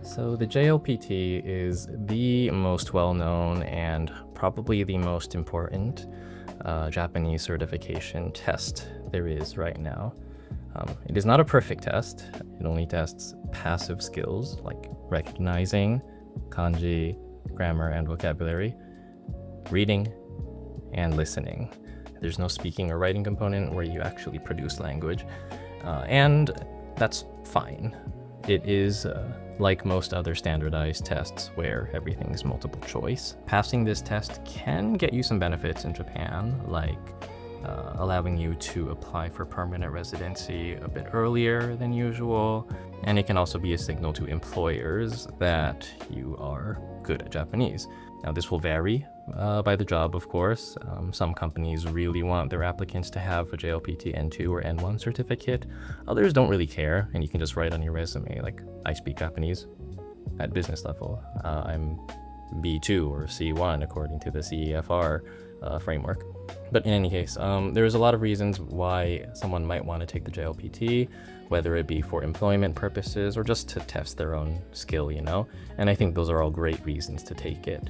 So the JLPT is the most well-known and probably the most important Japanese certification test there is right now. It is not a perfect test. It only tests passive skills like recognizing kanji, grammar, and vocabulary, reading, and listening. There's no speaking or writing component where you actually produce language, and that's fine. It is like most other standardized tests where everything is multiple choice. Passing this test can get you some benefits in Japan, like allowing you to apply for permanent residency a bit earlier than usual, and it can also be a signal to employers that you are good at Japanese. Now, this will vary by the job, of course. Some companies really want their applicants to have a JLPT N2 or N1 certificate. Others don't really care, and you can just write on your resume, like, I speak Japanese at business level. I'm B2 or C1 according to the CEFR framework. But in any case, there's a lot of reasons why someone might want to take the JLPT, whether it be for employment purposes or just to test their own skill, you know? And I think those are all great reasons to take it.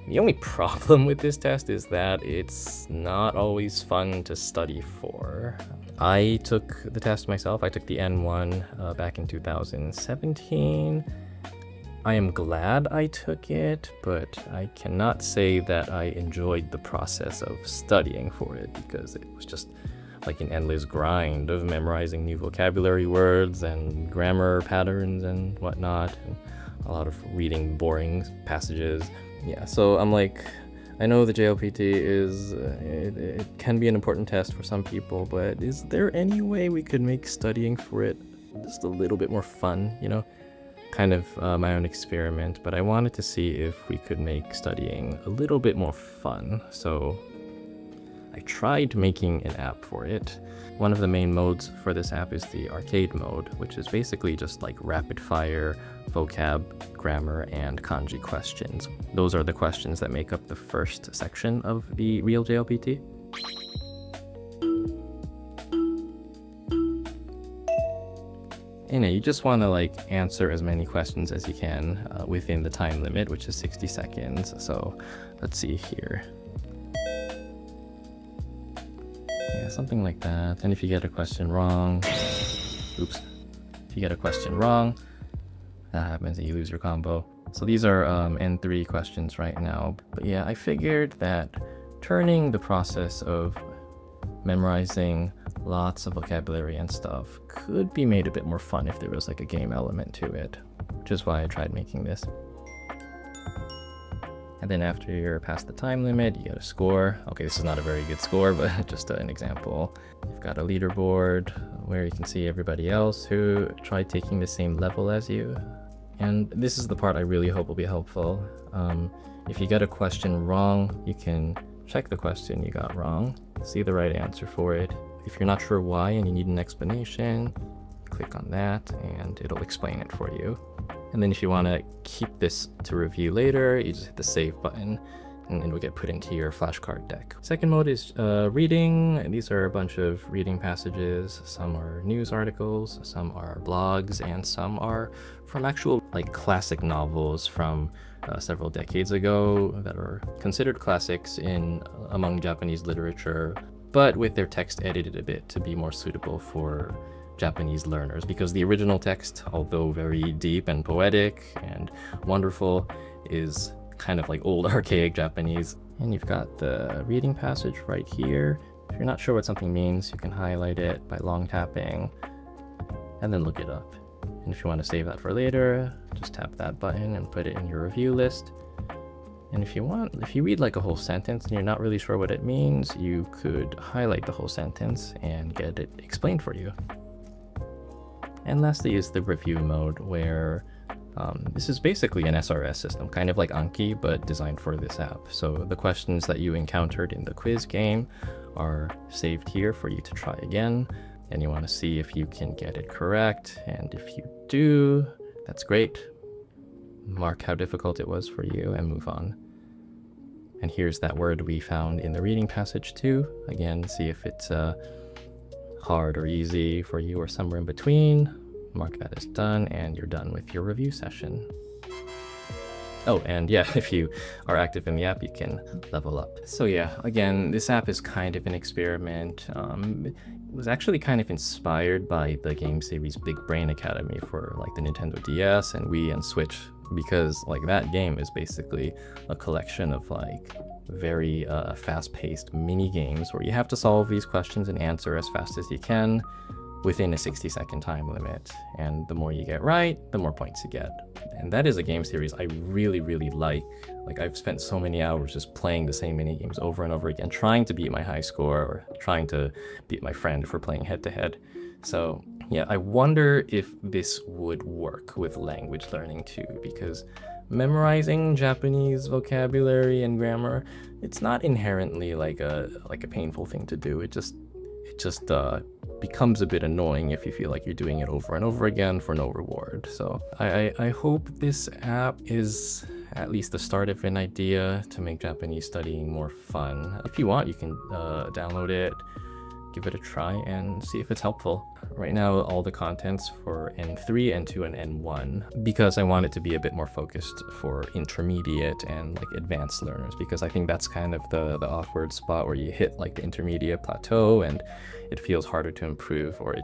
The only problem with this test is that it's not always fun to study for. I took the test myself. I took the N1 back in 2017. I am glad I took it, but I cannot say that I enjoyed the process of studying for it because it was just like an endless grind of memorizing new vocabulary words and grammar patterns and whatnot, and a lot of reading boring passages. Yeah, so I'm like, I know the JLPT is, it can be an important test for some people, but is there any way we could make studying for it just a little bit more fun, you know? Kind of my own experiment, but I wanted to see if we could make studying a little bit more fun, so I tried making an app for it. One of the main modes for this app is the arcade mode, which is basically just like rapid fire vocab, grammar, and kanji questions. Those are the questions that make up the first section of the real JLPT. And you just want to like answer as many questions as you can within the time limit, which is 60 seconds. So let's see here. Yeah, something like that. And if you get a question wrong, oops. If you get a question wrong, that happens and you lose your combo. So these are N3 questions right now. But yeah, I figured that turning the process of memorizing lots of vocabulary and stuff could be made a bit more fun if there was like a game element to it, which is why I tried making this. And then after you're past the time limit, you get a score. Okay, this is not a very good score, but just an example. You've got a leaderboard where you can see everybody else who tried taking the same level as you. And this is the part I really hope will be helpful. If you get a question wrong, you can check the question you got wrong, see the right answer for it. If you're not sure why and you need an explanation, click on that and it'll explain it for you. And then if you want to keep this to review later, you just hit the save button and it will get put into your flashcard deck. Second mode is reading. These are a bunch of reading passages. Some are news articles, some are blogs, and some are from actual like classic novels from several decades ago that are considered classics among Japanese literature, but with their text edited a bit to be more suitable for Japanese learners, because the original text, although very deep and poetic and wonderful, is kind of like old archaic Japanese. And you've got the reading passage right here. If you're not sure what something means, you can highlight it by long tapping and then look it up. And if you want to save that for later, just tap that button and put it in your review list. And if you read like a whole sentence and you're not really sure what it means, you could highlight the whole sentence and get it explained for you. And lastly is the review mode, where this is basically an SRS system, kind of like Anki, but designed for this app. So the questions that you encountered in the quiz game are saved here for you to try again. And you want to see if you can get it correct. And if you do, that's great. Mark how difficult it was for you and move on. And here's that word we found in the reading passage too. Again, see if it's hard or easy for you or somewhere in between. Mark that as done, and you're done with your review session. Oh, and yeah, if you are active in the app, you can level up. So yeah, again, this app is kind of an experiment. It was actually kind of inspired by the game series Big Brain Academy for like the Nintendo DS and Wii and Switch, because like that game is basically a collection of like very fast-paced mini games where you have to solve these questions and answer as fast as you can within a 60-second time limit, and the more you get right, the more points you get. And that is a game series I really, really like. Like, I've spent so many hours just playing the same mini games over and over again, trying to beat my high score or trying to beat my friend if we're playing head-to-head. So yeah, I wonder if this would work with language learning too, because memorizing Japanese vocabulary and grammar, it's not inherently like a painful thing to do. It just becomes a bit annoying if you feel like you're doing it over and over again for no reward. So I hope this app is at least the start of an idea to make Japanese studying more fun. If you want, you can download it, give it a try, and see if it's helpful. Right now, all the content's for N3, N2, and N1, because I want it to be a bit more focused for intermediate and like advanced learners, because I think that's kind of the awkward spot where you hit like the intermediate plateau and it feels harder to improve, or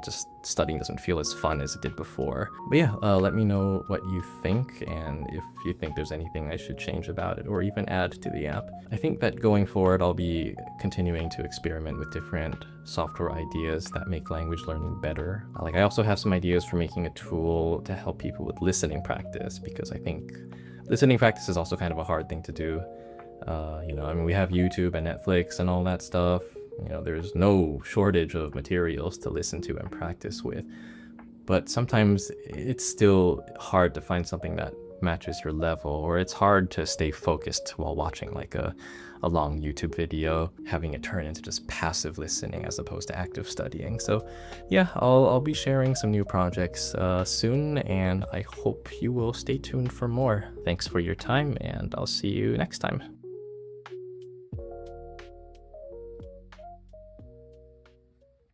studying doesn't feel as fun as it did before. But yeah, let me know what you think, and if you think there's anything I should change about it or even add to the app. I think that going forward, I'll be continuing to experiment with different software ideas that make language learning better. Like, I also have some ideas for making a tool to help people with listening practice, because I think listening practice is also kind of a hard thing to do. I mean, we have YouTube and Netflix and all that stuff. There's no shortage of materials to listen to and practice with, but sometimes it's still hard to find something that matches your level, or it's hard to stay focused while watching like a long YouTube video, having it turn into just passive listening as opposed to active studying. So yeah, I'll be sharing some new projects soon, and I hope you will stay tuned for more. Thanks for your time, and I'll see you next time.